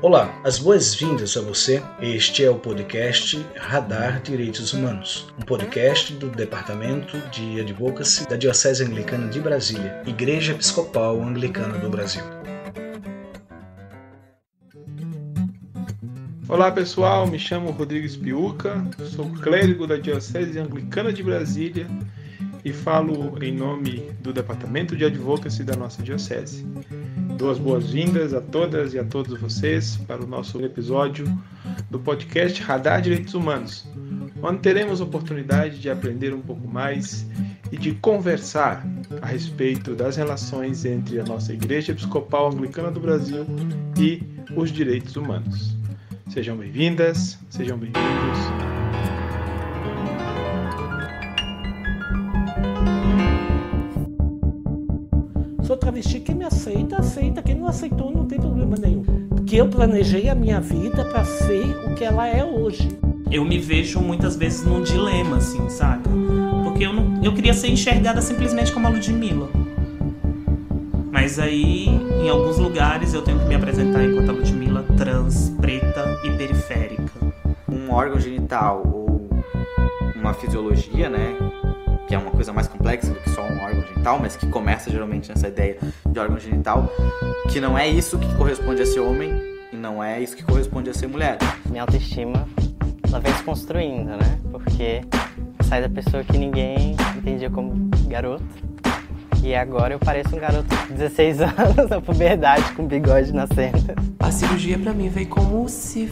Olá, as boas-vindas a você. Este é o podcast Radar Direitos Humanos, um podcast do Departamento de Advocacy da Diocese Anglicana de Brasília, Igreja Episcopal Anglicana do Brasil. Olá pessoal, me chamo Rodrigues Piuca, sou clérigo da Diocese Anglicana de Brasília e falo em nome do Departamento de Advocacy da nossa Diocese. Dou as boas-vindas a todas e a todos vocês para o nosso episódio do podcast Radar Direitos Humanos, onde teremos a oportunidade de aprender um pouco mais e de conversar a respeito das relações entre a nossa Igreja Episcopal Anglicana do Brasil e os direitos humanos. Sejam bem-vindas, sejam bem-vindos. Sou travesti, quem me aceita, aceita. Quem não aceitou, não tem problema nenhum. Porque eu planejei a minha vida para ser o que ela é hoje. Eu me vejo muitas vezes num dilema, assim, saca? Porque eu queria ser enxergada simplesmente como a Ludmilla. Mas aí, em alguns lugares, eu tenho que me apresentar enquanto a Ludmilla trans, preta e periférica. Um órgão genital ou uma fisiologia, né? Que é uma coisa mais complexa do que só um órgão genital, mas que começa geralmente nessa ideia de órgão genital, que não é isso que corresponde a ser homem e não é isso que corresponde a ser mulher. Minha autoestima, ela vem se construindo, né? Porque sai da pessoa que ninguém entendia como garoto, e agora eu pareço um garoto de 16 anos, na puberdade, com bigode nascendo. A cirurgia pra mim veio como se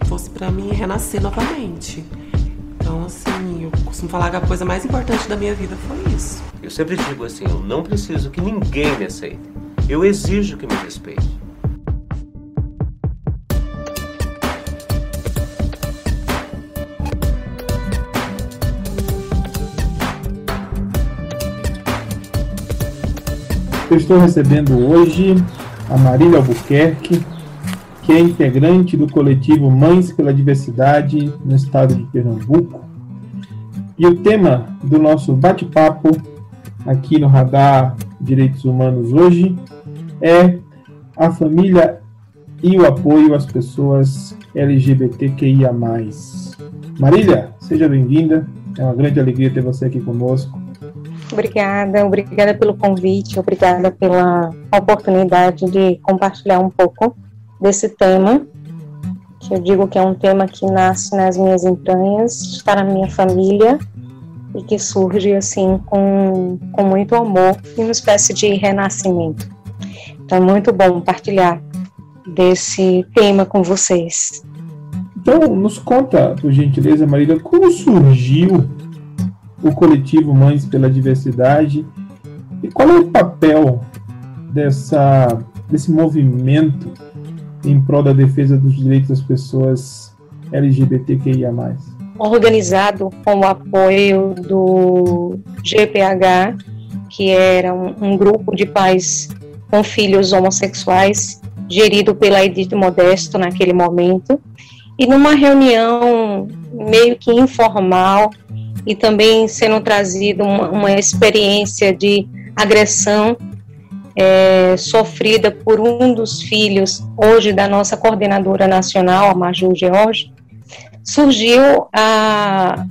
fosse pra mim renascer novamente. Então, assim, eu costumo falar que a coisa mais importante da minha vida foi isso. Eu sempre digo assim, eu não preciso que ninguém me aceite. Eu exijo que me respeite. Eu estou recebendo hoje a Marília Albuquerque, que é integrante do coletivo Mães pela Diversidade no estado de Pernambuco. E o tema do nosso bate-papo aqui no Radar Direitos Humanos hoje é a família e o apoio às pessoas LGBTQIA+. Marília, seja bem-vinda. É uma grande alegria ter você aqui conosco. Obrigada pelo convite, obrigada pela oportunidade de compartilhar um pouco desse tema, que eu digo que é um tema que nasce nas minhas entranhas, está na minha família e que surge assim com muito amor e uma espécie de renascimento. Então é muito bom partilhar desse tema com vocês. Então nos conta, por gentileza, Marília, como surgiu o coletivo Mães pela Diversidade e qual é o papel desse movimento em prol da defesa dos direitos das pessoas LGBTQIA+. Organizado com o apoio do GPH, que era um grupo de pais com filhos homossexuais, gerido pela Edith Modesto naquele momento, e numa reunião meio que informal, e também sendo trazida uma experiência de agressão sofrida por um dos filhos, hoje da nossa coordenadora nacional, a Maju George, surgiu a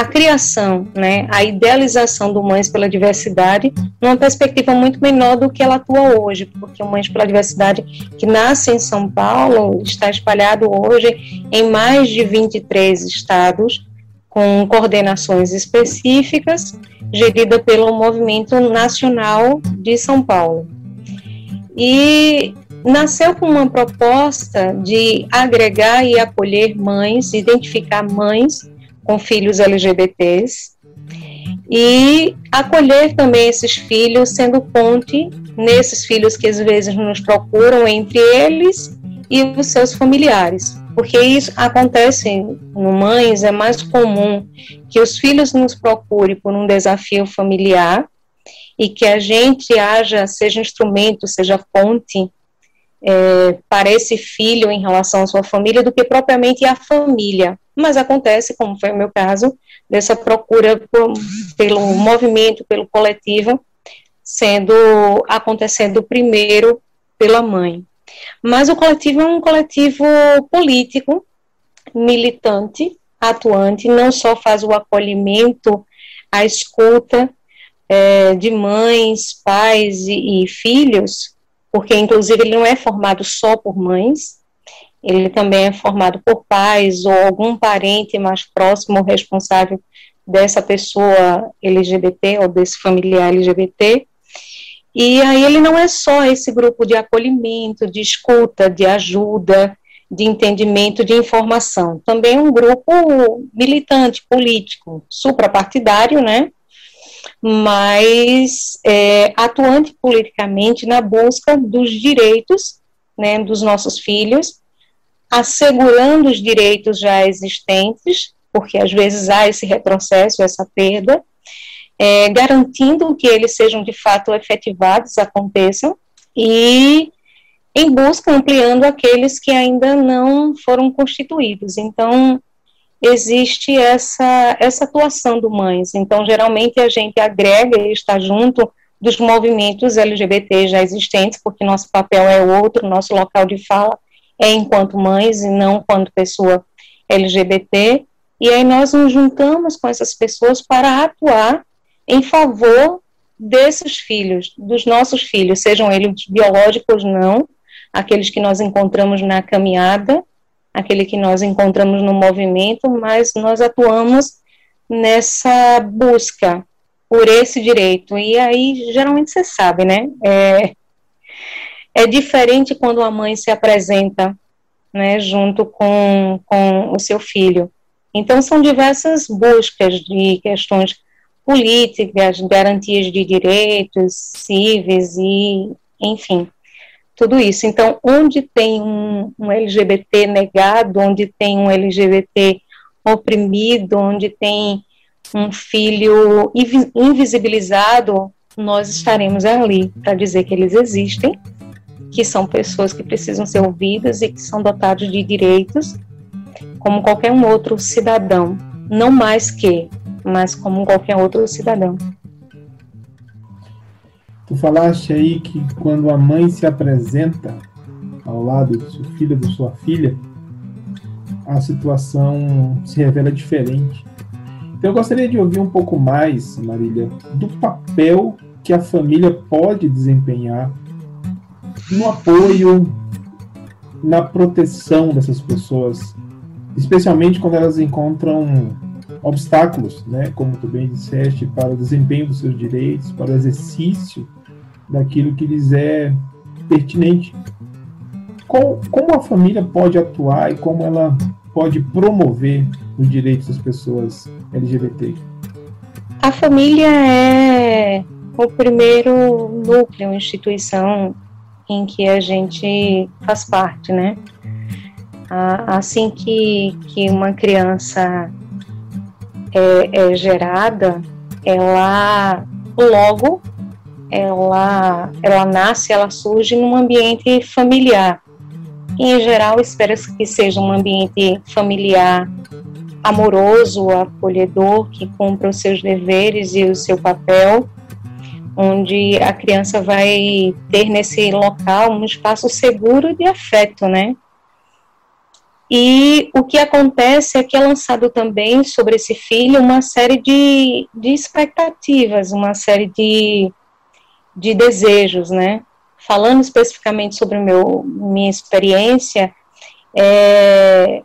criação, né, a idealização do Mães pela Diversidade, numa perspectiva muito menor do que ela atua hoje, porque o Mães pela Diversidade, que nasce em São Paulo, está espalhado hoje em mais de 23 estados, com coordenações específicas, gerida pelo Movimento Nacional de São Paulo. E nasceu com uma proposta de agregar e acolher mães, identificar mães com filhos LGBTs e acolher também esses filhos, sendo ponte nesses filhos que às vezes nos procuram entre eles e os seus familiares. Porque isso acontece no Mães, é mais comum que os filhos nos procurem por um desafio familiar e que a gente seja instrumento, seja ponte para esse filho em relação à sua família do que propriamente a família. Mas acontece, como foi o meu caso, dessa procura pelo movimento, pelo coletivo, acontecendo primeiro pela mãe. Mas o coletivo é um coletivo político, militante, atuante, não só faz o acolhimento, a escuta de mães, pais e filhos, porque inclusive ele não é formado só por mães, ele também é formado por pais ou algum parente mais próximo ou responsável dessa pessoa LGBT ou desse familiar LGBT. E aí ele não é só esse grupo de acolhimento, de escuta, de ajuda, de entendimento, de informação. Também é um grupo militante, político, suprapartidário, né? Mas atuante politicamente na busca dos direitos, né, dos nossos filhos, assegurando os direitos já existentes, porque às vezes há esse retrocesso, essa perda, garantindo que eles sejam de fato efetivados, aconteçam, e em busca, ampliando aqueles que ainda não foram constituídos. Então, existe essa atuação do Mães. Então, geralmente, a gente agrega e está junto dos movimentos LGBT já existentes, porque nosso papel é outro, nosso local de fala é enquanto mães e não enquanto pessoa LGBT, e aí nós nos juntamos com essas pessoas para atuar em favor desses filhos, dos nossos filhos, sejam eles biológicos ou não, aqueles que nós encontramos na caminhada, aquele que nós encontramos no movimento, mas nós atuamos nessa busca por esse direito. E aí, geralmente, você sabe, né? É diferente quando a mãe se apresenta, né, junto com o seu filho. Então, são diversas buscas de questões políticas, garantias de direitos cíveis e, enfim, tudo isso. Então, onde tem um LGBT negado, onde tem um LGBT oprimido, onde tem um filho invisibilizado, nós estaremos ali para dizer que eles existem, que são pessoas que precisam ser ouvidas e que são dotados de direitos, como qualquer um outro cidadão, não mais que, mas como qualquer outro cidadão. Tu falaste aí que quando a mãe se apresenta ao lado do seu filho, da sua filha, a situação se revela diferente. Então eu gostaria de ouvir um pouco mais, Marília, do papel que a família pode desempenhar no apoio, na proteção dessas pessoas, especialmente quando elas encontram obstáculos, né, como tu bem disseste, para o desempenho dos seus direitos, para o exercício daquilo que lhes é pertinente. Como a família pode atuar e como ela pode promover os direitos das pessoas LGBT? A família é o primeiro núcleo, instituição em que a gente faz parte, né? Assim que uma criança é gerada, ela nasce, ela surge num ambiente familiar. E, em geral, espera-se que seja um ambiente familiar amoroso, acolhedor, que cumpra os seus deveres e o seu papel, onde a criança vai ter nesse local um espaço seguro de afeto, né? E o que acontece é que é lançado também sobre esse filho uma série de expectativas, uma série de desejos, né? Falando especificamente sobre minha experiência,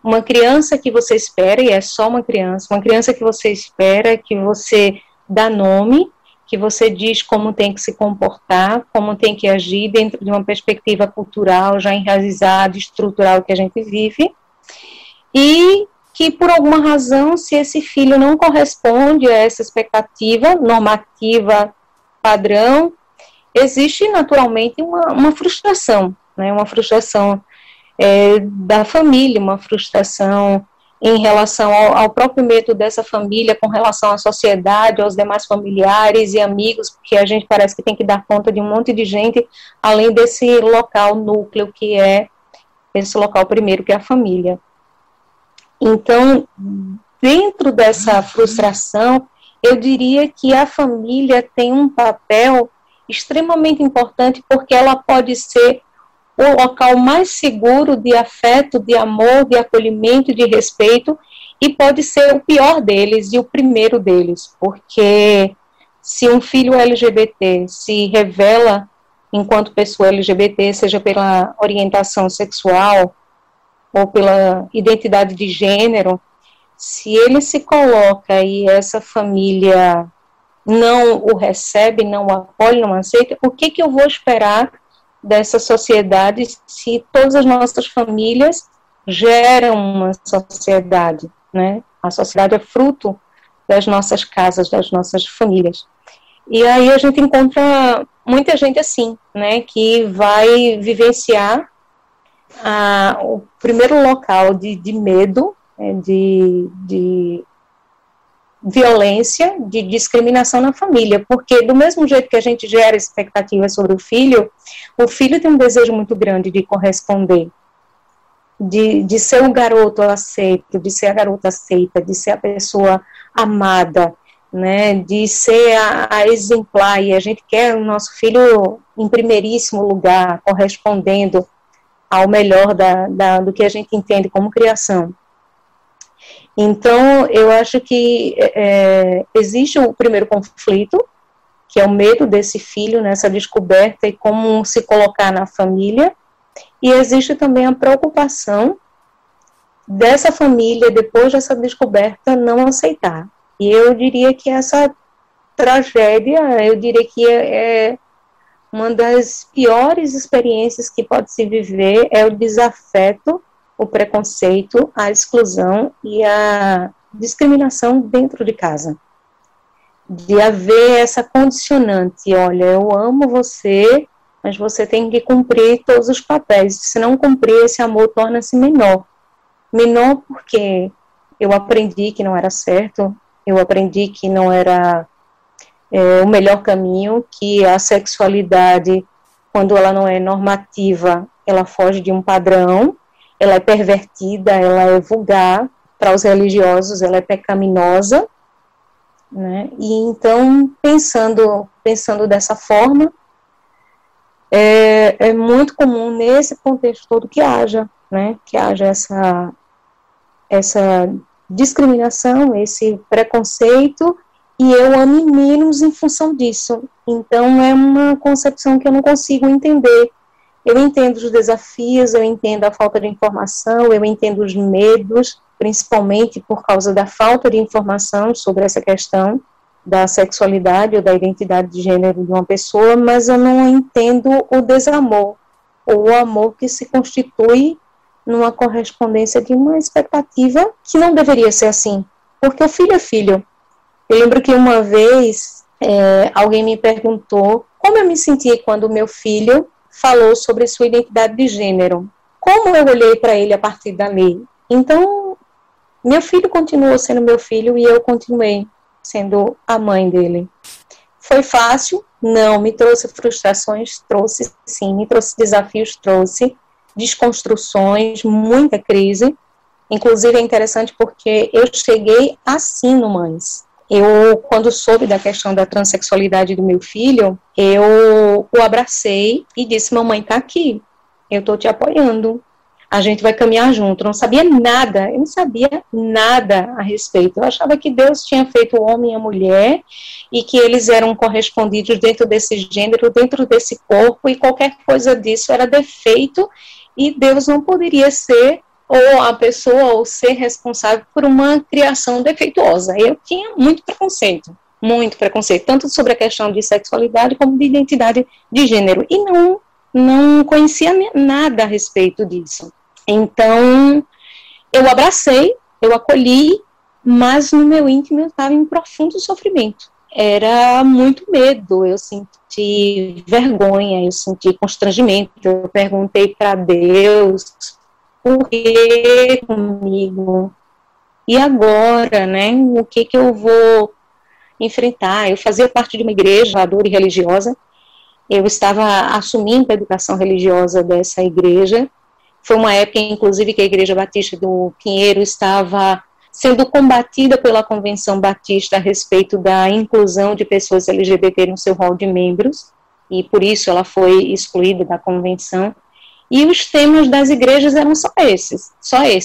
uma criança que você espera, e é só uma criança que você espera, que você dá nome, que você diz como tem que se comportar, como tem que agir dentro de uma perspectiva cultural já enraizada, estrutural que a gente vive, e que por alguma razão, se esse filho não corresponde a essa expectativa normativa padrão, existe naturalmente uma frustração, né? Uma frustração da família, uma frustração em relação ao próprio método dessa família, com relação à sociedade, aos demais familiares e amigos, porque a gente parece que tem que dar conta de um monte de gente, além desse local núcleo, que é esse local primeiro, que é a família. Então, dentro dessa frustração, eu diria que a família tem um papel extremamente importante, porque ela pode ser o local mais seguro de afeto, de amor, de acolhimento, de respeito, e pode ser o pior deles e o primeiro deles, porque se um filho LGBT se revela enquanto pessoa LGBT, seja pela orientação sexual ou pela identidade de gênero, se ele se coloca e essa família não o recebe, não o acolhe, não aceita, o que eu vou esperar dessa sociedade se todas as nossas famílias geram uma sociedade, né? A sociedade é fruto das nossas casas, das nossas famílias. E aí a gente encontra muita gente assim, né, que vai vivenciar o primeiro local de medo, de violência, de discriminação na família, porque do mesmo jeito que a gente gera expectativas sobre o filho tem um desejo muito grande de corresponder, de ser o garoto aceito, de ser a garota aceita, de ser a pessoa amada, né, de ser a exemplar, e a gente quer o nosso filho em primeiríssimo lugar, correspondendo ao melhor do que a gente entende como criação. Então, eu acho que existe o primeiro conflito, que é o medo desse filho nessa descoberta e como se colocar na família, e existe também a preocupação dessa família, depois dessa descoberta, não aceitar. E eu diria que essa tragédia, é uma das piores experiências que pode se viver, é o desafeto, o preconceito, a exclusão e a discriminação dentro de casa. De haver essa condicionante, olha, eu amo você, mas você tem que cumprir todos os papéis, se não cumprir, esse amor torna-se menor. Menor porque eu aprendi que não era certo, eu aprendi que não era o melhor caminho, que a sexualidade, quando ela não é normativa, ela foge de um padrão, ela é pervertida, ela é vulgar, para os religiosos ela é pecaminosa, né? E então, pensando dessa forma, é muito comum nesse contexto todo que haja, né? Que haja essa discriminação, esse preconceito, e eu ame menos em função disso. Então, é uma concepção que eu não consigo entender. Eu entendo os desafios, eu entendo a falta de informação, eu entendo os medos, principalmente por causa da falta de informação sobre essa questão da sexualidade ou da identidade de gênero de uma pessoa, mas eu não entendo o desamor, ou o amor que se constitui numa correspondência de uma expectativa que não deveria ser assim, porque o filho é filho. Eu lembro que uma vez alguém me perguntou como eu me senti quando o meu filho falou sobre sua identidade de gênero, como eu olhei para ele a partir dali. Então, meu filho continuou sendo meu filho e eu continuei sendo a mãe dele. Foi fácil? Não. Me trouxe frustrações? Trouxe sim. Me trouxe desafios? Trouxe. Desconstruções, muita crise. Inclusive é interessante porque eu cheguei assim no Mães. Eu, quando soube da questão da transexualidade do meu filho, eu o abracei e disse: mamãe tá aqui, eu tô te apoiando, a gente vai caminhar junto. Eu não sabia nada, eu não sabia nada a respeito. Eu achava que Deus tinha feito o homem e a mulher e que eles eram correspondidos dentro desse gênero, dentro desse corpo, e qualquer coisa disso era defeito e Deus não poderia ser ou a pessoa ou ser responsável por uma criação defeituosa. Eu tinha muito preconceito, tanto sobre a questão de sexualidade como de identidade de gênero, e não conhecia nada a respeito disso. Então, eu abracei, eu acolhi, mas no meu íntimo eu estava em profundo sofrimento. Era muito medo, eu senti vergonha, eu senti constrangimento, eu perguntei para Deus: por que comigo? E agora, né? O que eu vou enfrentar? Eu fazia parte de uma igreja e religiosa. Eu estava assumindo a educação religiosa dessa igreja. Foi uma época, inclusive, que a Igreja Batista do Pinheiro estava sendo combatida pela Convenção Batista a respeito da inclusão de pessoas LGBT no seu rol de membros, e por isso ela foi excluída da convenção. E os temas das igrejas eram só esses.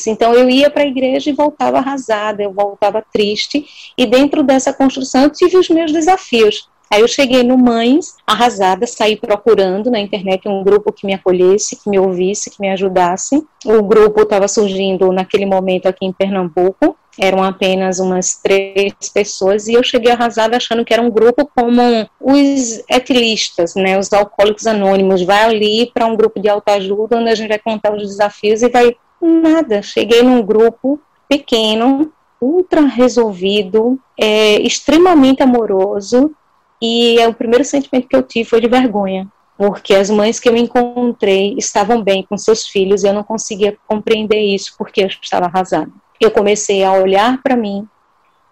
Então eu ia para a igreja e voltava arrasada, eu voltava triste, e dentro dessa construção eu tive os meus desafios. Aí eu cheguei no Mães, arrasada, saí procurando na internet um grupo que me acolhesse, que me ouvisse, que me ajudasse. O grupo estava surgindo naquele momento aqui em Pernambuco, eram apenas umas 3 pessoas, e eu cheguei arrasada achando que era um grupo como os etilistas, né, os alcoólicos anônimos, vai ali para um grupo de autoajuda, onde a gente vai contar os desafios, e vai nada. Cheguei num grupo pequeno, ultra resolvido, extremamente amoroso, e o primeiro sentimento que eu tive foi de vergonha, porque as mães que eu encontrei estavam bem com seus filhos, e eu não conseguia compreender isso, porque eu estava arrasada. Eu comecei a olhar para mim,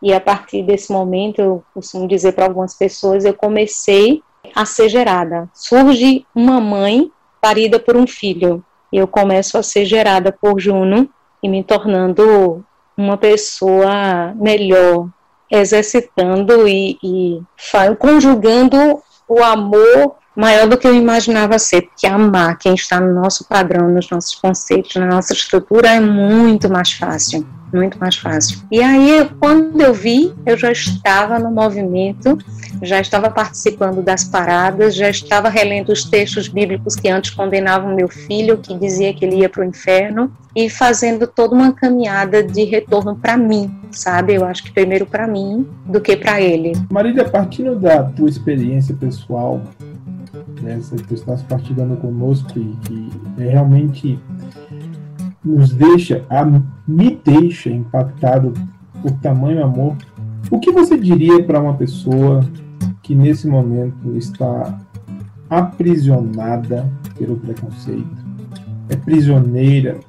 e a partir desse momento, eu costumo dizer para algumas pessoas, eu comecei a ser gerada. Surge uma mãe parida por um filho, e eu começo a ser gerada por Juno, e me tornando uma pessoa melhor, exercitando e conjugando o amor maior do que eu imaginava ser, porque amar quem está no nosso padrão, nos nossos conceitos, na nossa estrutura é muito mais fácil, muito mais fácil. E aí, quando eu vi, eu já estava no movimento, já estava participando das paradas, já estava relendo os textos bíblicos que antes condenavam meu filho, que dizia que ele ia para o inferno, e fazendo toda uma caminhada de retorno para mim, sabe? Eu acho que primeiro para mim do que para ele. Marília, partindo da tua experiência pessoal, essa que tu estás partilhando conosco e que realmente me deixa impactado por tamanho amor, o que você diria para uma pessoa que nesse momento está aprisionada pelo preconceito, é prisioneira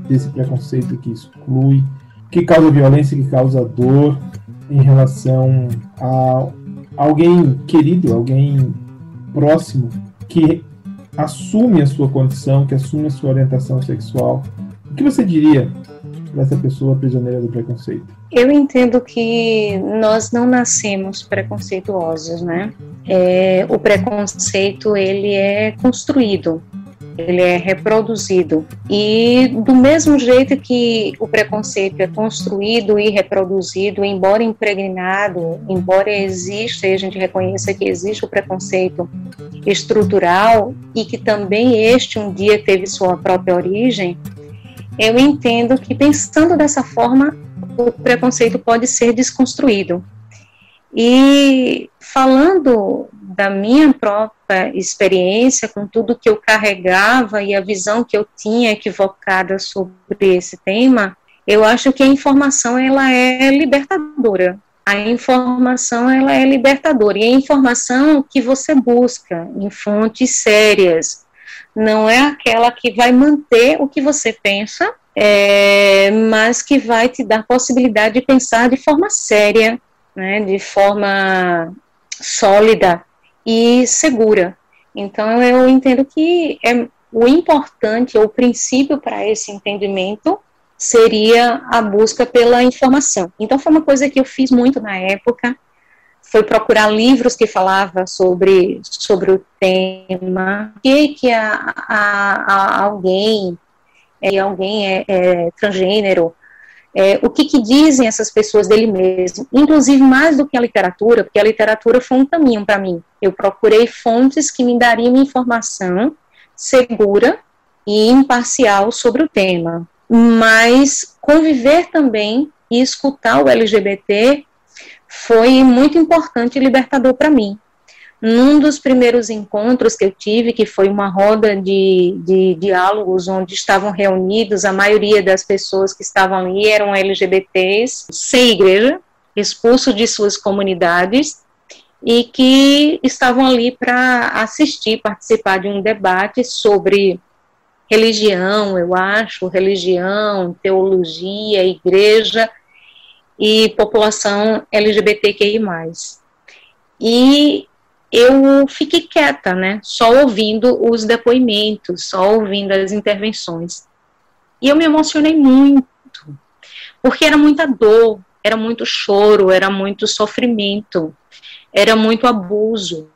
desse preconceito que exclui, que causa violência, que causa dor em relação a alguém querido, alguém próximo, que assume a sua condição, que assume a sua orientação sexual? O que você diria para essa pessoa prisioneira do preconceito? Eu entendo que nós não nascemos preconceituosos, né? O preconceito, ele é construído, ele é reproduzido. E do mesmo jeito que o preconceito é construído e reproduzido, embora impregnado, embora exista e a gente reconheça que existe o preconceito estrutural e que também este um dia teve sua própria origem, eu entendo que pensando dessa forma, o preconceito pode ser desconstruído. E falando da minha própria experiência, com tudo que eu carregava e a visão que eu tinha equivocada sobre esse tema, eu acho que a informação, ela é libertadora. A informação, ela é libertadora. E a informação que você busca em fontes sérias, não é aquela que vai manter o que você pensa, mas que vai te dar possibilidade de pensar de forma séria, né, de forma sólida e segura. Então, eu entendo que o importante, ou o princípio para esse entendimento, seria a busca pela informação. Então, foi uma coisa que eu fiz muito na época, foi procurar livros que falavam sobre o tema, que alguém é transgênero, o que dizem essas pessoas dele mesmo, inclusive mais do que a literatura, porque a literatura foi um caminho para mim. Eu procurei fontes que me dariam informação segura e imparcial sobre o tema, mas conviver também e escutar o LGBT foi muito importante e libertador para mim. Num dos primeiros encontros que eu tive, que foi uma roda de diálogos onde estavam reunidos, a maioria das pessoas que estavam ali eram LGBTs, sem igreja, expulsos de suas comunidades, e que estavam ali para assistir, participar de um debate sobre religião, religião, teologia, igreja e população LGBTQI+. E eu fiquei quieta, né, só ouvindo os depoimentos, só ouvindo as intervenções. E eu me emocionei muito, porque era muita dor, era muito choro, era muito sofrimento, era muito abuso,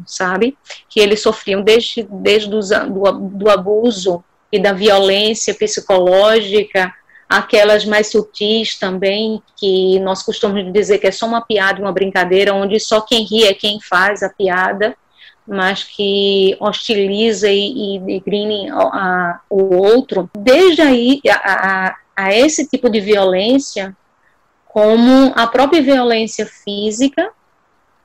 sabe? Que eles sofriam desde do abuso e da violência psicológica, aquelas mais sutis também, que nós costumamos dizer que é só uma piada, uma brincadeira, onde só quem ri é quem faz a piada, mas que hostiliza e degrine o outro. Desde aí, a esse tipo de violência, como a própria violência física,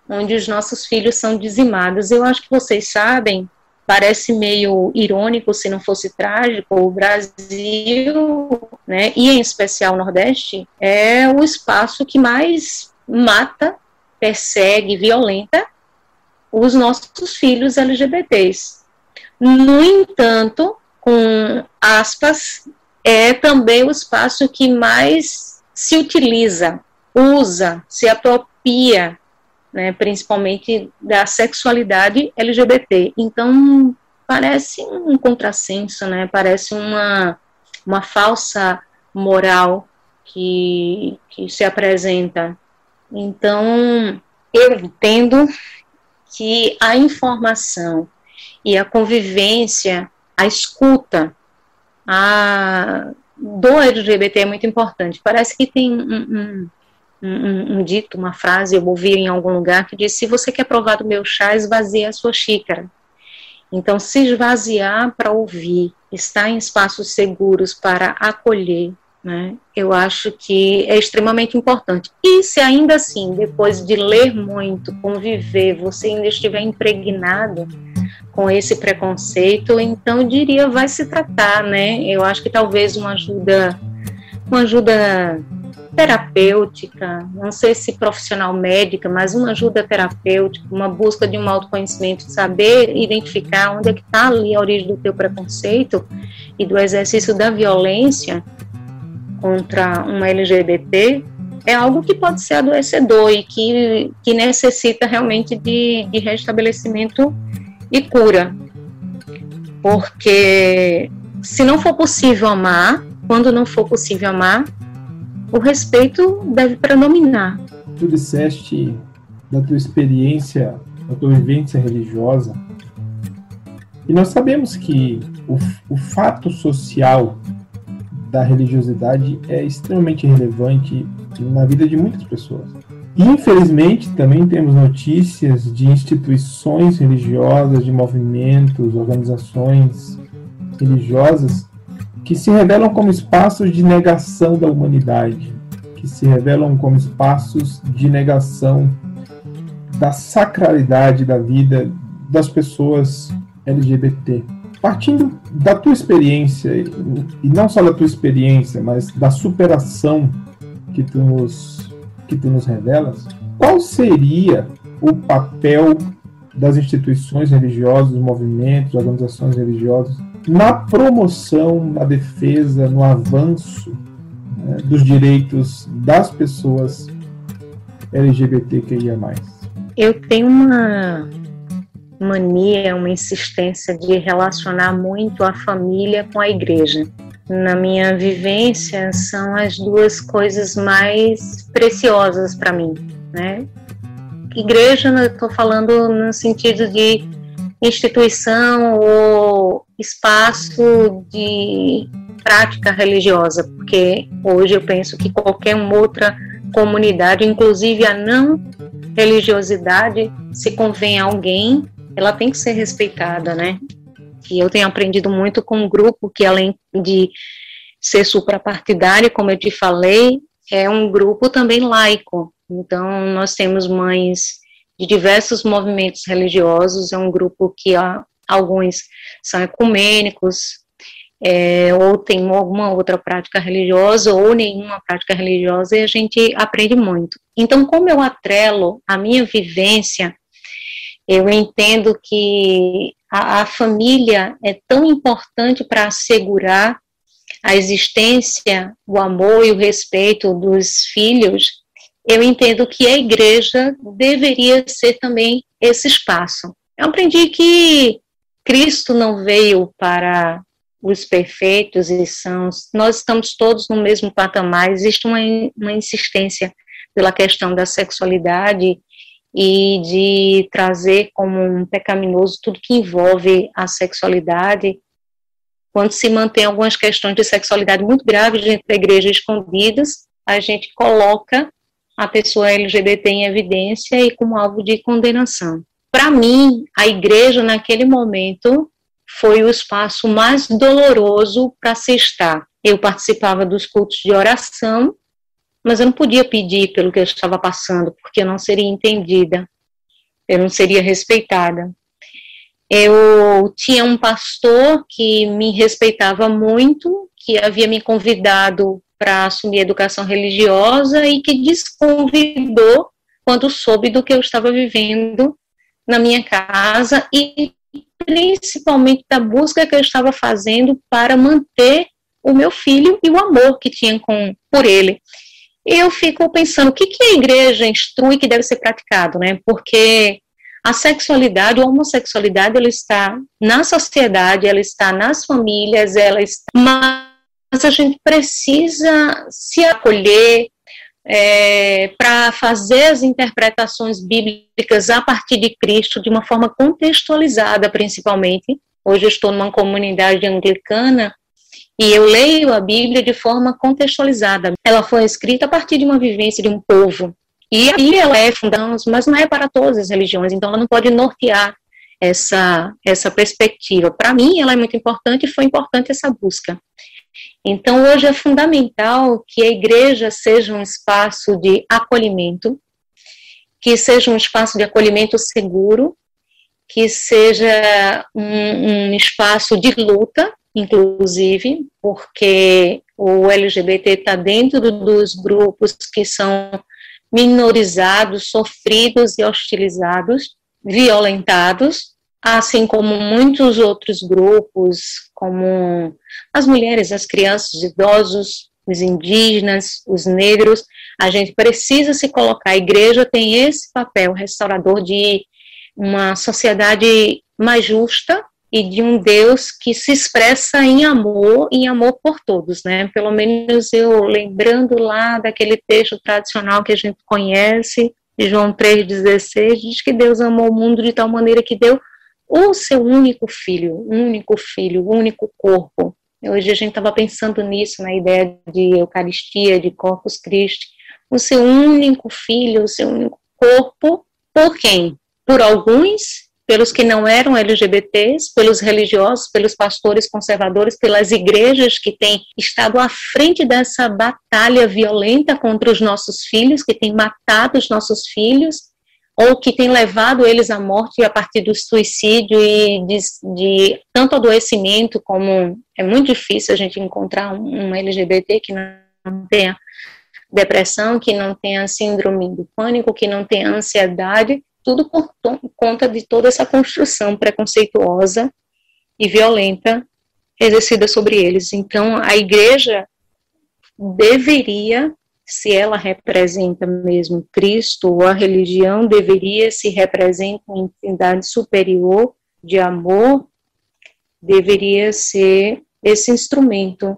onde os nossos filhos são dizimados. Eu acho que vocês sabem, parece meio irônico se não fosse trágico, o Brasil, né, e em especial o Nordeste, é o espaço que mais mata, persegue, violenta os nossos filhos LGBTs. No entanto, com aspas, é também o espaço que mais se utiliza, usa, se apropria, né, principalmente da sexualidade LGBT. Então, parece um contrassenso, né, parece uma falsa moral que se apresenta. Então, eu entendo que a informação e a convivência, a escuta do LGBT é muito importante. Parece que tem um dito, uma frase, eu ouvi em algum lugar, que diz: se você quer provar do meu chá, esvazie a sua xícara. Então, se esvaziar para ouvir, estar em espaços seguros para acolher, né, eu acho que é extremamente importante. E se ainda assim, depois de ler muito, conviver, você ainda estiver impregnado com esse preconceito, então eu diria, vai se tratar, né? Eu acho que talvez uma ajuda terapêutica, não sei se profissional médica, mas uma ajuda terapêutica, uma busca de um autoconhecimento, saber identificar onde é que está ali a origem do teu preconceito e do exercício da violência contra uma LGBT, é algo que pode ser adoecedor e que necessita realmente de restabelecimento e cura. Porque se não for possível amar, quando não for possível amar, o respeito deve predominar. Tu disseste da tua experiência, da tua vivência religiosa, e nós sabemos que o fato social da religiosidade é extremamente relevante na vida de muitas pessoas. Infelizmente, também temos notícias de instituições religiosas, de movimentos, organizações religiosas que se revelam como espaços de negação da humanidade, que se revelam como espaços de negação da sacralidade da vida das pessoas LGBT. Partindo da tua experiência, e não só da tua experiência, mas da superação que tu nos revelas, qual seria o papel das instituições religiosas, movimentos, organizações religiosas na promoção, na defesa, no avanço, né, dos direitos das pessoas LGBTQIA+. Eu tenho uma mania, uma insistência de relacionar muito a família com a igreja. Na minha vivência, são as duas coisas mais preciosas para mim, né? Igreja, eu estou falando no sentido de instituição ou espaço de prática religiosa, porque hoje eu penso que qualquer outra comunidade, inclusive a não religiosidade, se convém a alguém, ela tem que ser respeitada, né? E eu tenho aprendido muito com um grupo que, além de ser suprapartidário, como eu te falei, é um grupo também laico. Então, nós temos mães de diversos movimentos religiosos, é um grupo que alguns são ecumênicos, ou tem alguma outra prática religiosa, ou nenhuma prática religiosa, e a gente aprende muito. Então, como eu atrelo a minha vivência, eu entendo que a família é tão importante para assegurar a existência, o amor e o respeito dos filhos. Eu entendo que a igreja deveria ser também esse espaço. Eu aprendi que Cristo não veio para os perfeitos e sãos, nós estamos todos no mesmo patamar, existe uma insistência pela questão da sexualidade e de trazer como um pecaminoso tudo que envolve a sexualidade, quando se mantém algumas questões de sexualidade muito graves dentro da igreja escondidas, a gente coloca a pessoa LGBT em evidência e como alvo de condenação. Para mim, a igreja, naquele momento, foi o espaço mais doloroso para se estar. Eu participava dos cultos de oração, mas eu não podia pedir pelo que eu estava passando, porque eu não seria entendida, eu não seria respeitada. Eu tinha um pastor que me respeitava muito, que havia me convidado para assumir educação religiosa e que desconvidou quando soube do que eu estava vivendo na minha casa e principalmente da busca que eu estava fazendo para manter o meu filho e o amor que tinha por ele. Eu fico pensando, o que a igreja instrui que deve ser praticado, né? Porque a sexualidade, a homossexualidade, ela está na sociedade, ela está nas famílias, mas a gente precisa se acolher para fazer as interpretações bíblicas a partir de Cristo de uma forma contextualizada, principalmente. Hoje eu estou numa comunidade anglicana e eu leio a Bíblia de forma contextualizada. Ela foi escrita a partir de uma vivência de um povo. E a Bíblia ela é fundamental, mas não é para todas as religiões, então ela não pode nortear essa perspectiva. Para mim, ela é muito importante e foi importante essa busca. Então, hoje é fundamental que a igreja seja um espaço de acolhimento, que seja um espaço de acolhimento seguro, que seja um espaço de luta, inclusive, porque o LGBT está dentro dos grupos que são minorizados, sofridos e hostilizados, violentados, assim como muitos outros grupos, como as mulheres, as crianças, os idosos, os indígenas, os negros. A gente precisa se colocar, a igreja tem esse papel restaurador de uma sociedade mais justa e de um Deus que se expressa em amor por todos, né? Pelo menos eu lembrando lá daquele texto tradicional que a gente conhece, de João 3,16, diz que Deus amou o mundo de tal maneira que deu o seu único filho, o único corpo. Hoje a gente estava pensando nisso, na ideia de Eucaristia, de Corpus Christi, o seu único filho, o seu único corpo, por quem? Por alguns, pelos que não eram LGBTs, pelos religiosos, pelos pastores conservadores, pelas igrejas que têm estado à frente dessa batalha violenta contra os nossos filhos, que têm matado os nossos filhos, ou que têm levado eles à morte a partir do suicídio e de tanto adoecimento, como é muito difícil a gente encontrar um LGBT que não tenha depressão, que não tenha síndrome do pânico, que não tenha ansiedade, tudo por conta de toda essa construção preconceituosa e violenta exercida sobre eles. Então, a igreja deveria, se ela representa mesmo Cristo, ou a religião deveria, se representa uma entidade superior de amor, deveria ser esse instrumento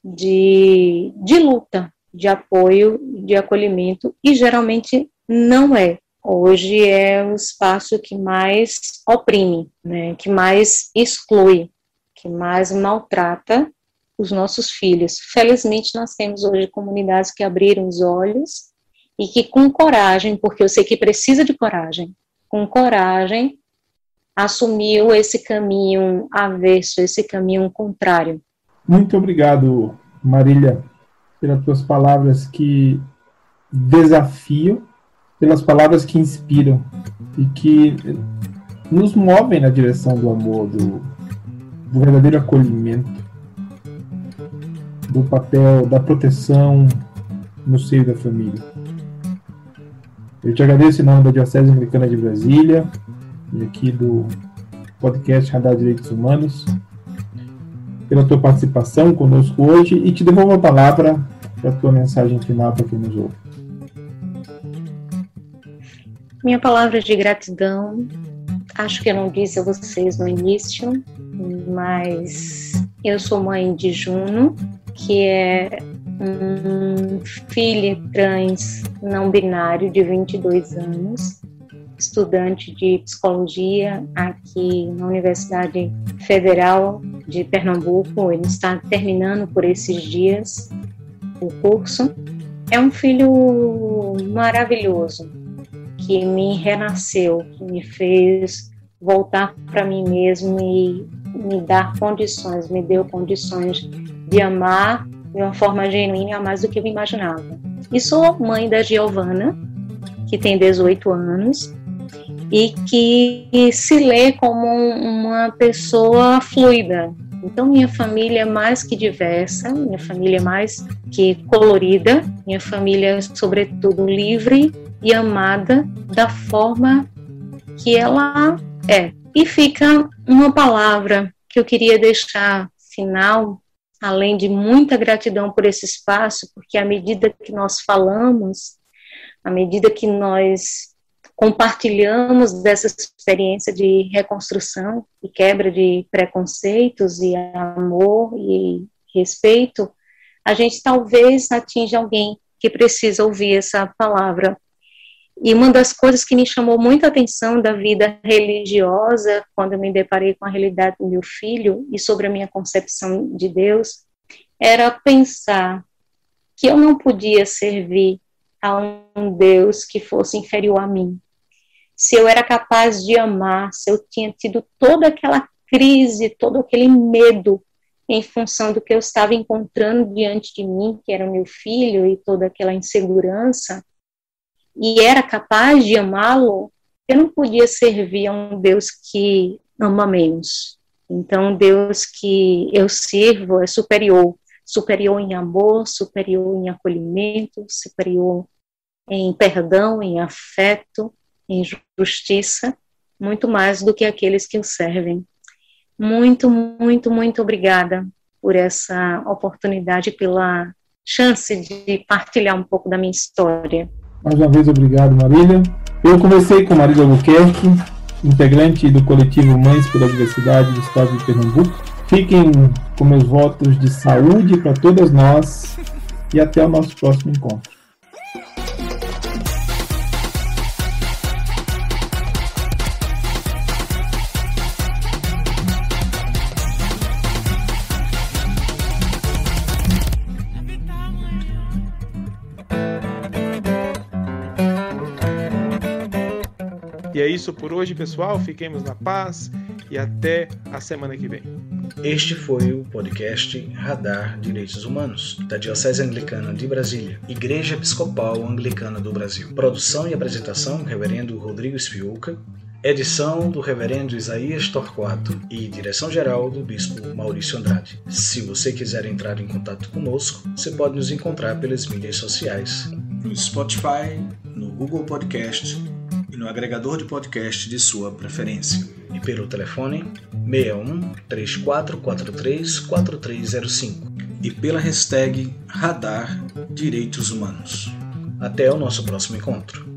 de luta, de apoio, de acolhimento, e geralmente não é. Hoje é o espaço que mais oprime, né, que mais exclui, que mais maltrata os nossos filhos. Felizmente, nós temos hoje comunidades que abriram os olhos e que com coragem, porque eu sei que precisa de coragem, com coragem, assumiu esse caminho avesso, esse caminho contrário. Muito obrigado, Marília, pelas tuas palavras que desafiam, pelas palavras que inspiram e que nos movem na direção do amor, do verdadeiro acolhimento, do papel da proteção no seio da família. Eu te agradeço em nome da Diocese Anglicana de Brasília e aqui do podcast Radar Direitos Humanos pela tua participação conosco hoje e te devolvo a palavra para a tua mensagem final para quem nos ouve. Minha palavra de gratidão, acho que eu não disse a vocês no início, mas eu sou mãe de Juno, que é um filho trans não binário de 22 anos. estudante de psicologia aqui na Universidade Federal de Pernambuco. Ele está terminando por esses dias o curso. É um filho maravilhoso, que me renasceu, que me fez voltar para mim mesmo e me dar condições, me deu condições de amar de uma forma genuína, mais do que eu imaginava. E sou mãe da Giovana, que tem 18 anos, e que se lê como uma pessoa fluida. Então, minha família é mais que diversa, minha família é mais que colorida, minha família é, sobretudo, livre e amada da forma que ela é. E fica uma palavra que eu queria deixar final, além de muita gratidão por esse espaço, porque à medida que nós falamos, à medida que nós compartilhamos dessa experiência de reconstrução e quebra de preconceitos e amor e respeito, a gente talvez atinja alguém que precisa ouvir essa palavra. E uma das coisas que me chamou muita atenção da vida religiosa, quando eu me deparei com a realidade do meu filho e sobre a minha concepção de Deus, era pensar que eu não podia servir a um Deus que fosse inferior a mim. Se eu era capaz de amar, se eu tinha tido toda aquela crise, todo aquele medo em função do que eu estava encontrando diante de mim, que era o meu filho, e toda aquela insegurança, e era capaz de amá-lo, eu não podia servir a um Deus que ama menos. Então, Deus que eu sirvo é superior em amor, superior em acolhimento, superior em perdão, em afeto, em justiça, muito mais do que aqueles que o servem. Muito, muito, muito obrigada por essa oportunidade, pela chance de partilhar um pouco da minha história. Mais uma vez, obrigado, Marília. Eu conversei com Marília Albuquerque, integrante do coletivo Mães pela Diversidade do Estado de Pernambuco. Fiquem com meus votos de saúde para todas nós e até o nosso próximo encontro. E é isso por hoje, pessoal. Fiquemos na paz e até a semana que vem. Este foi o podcast Radar Direitos Humanos, da Diocese Anglicana de Brasília, Igreja Episcopal Anglicana do Brasil. Produção e apresentação, Reverendo Rodrigo Spiuca. Edição do Reverendo Isaías Torquato e direção-geral do Bispo Maurício Andrade. Se você quiser entrar em contato conosco, você pode nos encontrar pelas mídias sociais, no Spotify, no Google Podcast e no agregador de podcast de sua preferência. E pelo telefone 61 3443 4305 e pela hashtag Radar Direitos Humanos. Até o nosso próximo encontro.